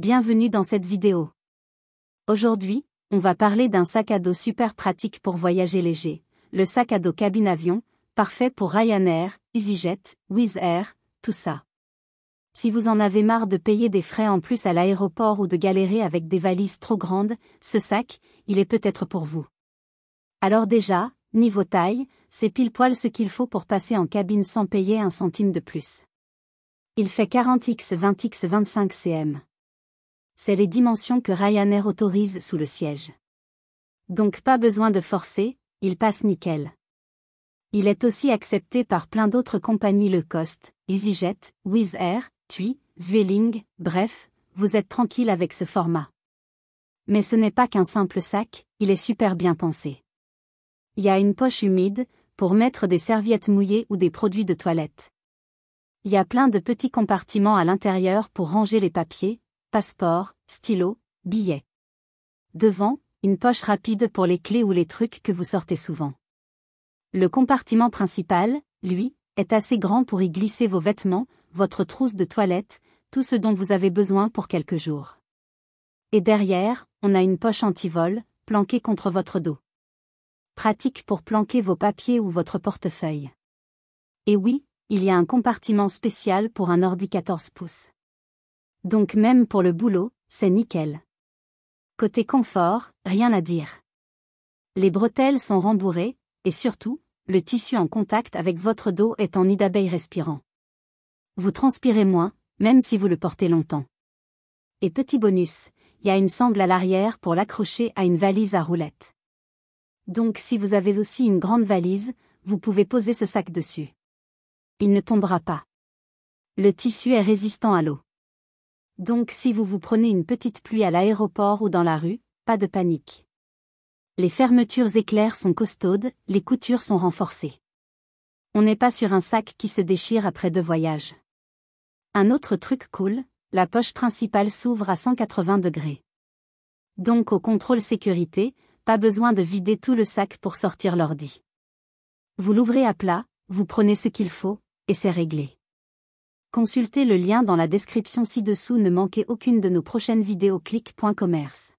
Bienvenue dans cette vidéo. Aujourd'hui, on va parler d'un sac à dos super pratique pour voyager léger, le sac à dos cabine avion, parfait pour Ryanair, EasyJet, Wizz Air, tout ça. Si vous en avez marre de payer des frais en plus à l'aéroport ou de galérer avec des valises trop grandes, ce sac, il est peut-être pour vous. Alors déjà, niveau taille, c'est pile poil ce qu'il faut pour passer en cabine sans payer un centime de plus. Il fait 40x 20x 25 cm. C'est les dimensions que Ryanair autorise sous le siège. Donc pas besoin de forcer, il passe nickel. Il est aussi accepté par plein d'autres compagnies low cost, EasyJet, Wizz Air, TUI, Vueling, bref, vous êtes tranquille avec ce format. Mais ce n'est pas qu'un simple sac, il est super bien pensé. Il y a une poche humide, pour mettre des serviettes mouillées ou des produits de toilette. Il y a plein de petits compartiments à l'intérieur pour ranger les papiers, passeport, stylo, billets. Devant, une poche rapide pour les clés ou les trucs que vous sortez souvent. Le compartiment principal, lui, est assez grand pour y glisser vos vêtements, votre trousse de toilette, tout ce dont vous avez besoin pour quelques jours. Et derrière, on a une poche anti-vol, planquée contre votre dos. Pratique pour planquer vos papiers ou votre portefeuille. Et oui, il y a un compartiment spécial pour un ordi 14 pouces. Donc même pour le boulot, c'est nickel. Côté confort, rien à dire. Les bretelles sont rembourrées, et surtout, le tissu en contact avec votre dos est en nid d'abeille respirant. Vous transpirez moins, même si vous le portez longtemps. Et petit bonus, il y a une sangle à l'arrière pour l'accrocher à une valise à roulettes. Donc si vous avez aussi une grande valise, vous pouvez poser ce sac dessus. Il ne tombera pas. Le tissu est résistant à l'eau. Donc si vous prenez une petite pluie à l'aéroport ou dans la rue, pas de panique. Les fermetures éclairs sont costaudes, les coutures sont renforcées. On n'est pas sur un sac qui se déchire après 2 voyages. Un autre truc cool, la poche principale s'ouvre à 180 degrés. Donc au contrôle sécurité, pas besoin de vider tout le sac pour sortir l'ordi. Vous l'ouvrez à plat, vous prenez ce qu'il faut, et c'est réglé. Consultez le lien dans la description ci-dessous. Ne manquez aucune de nos prochaines vidéos. Click.commerce.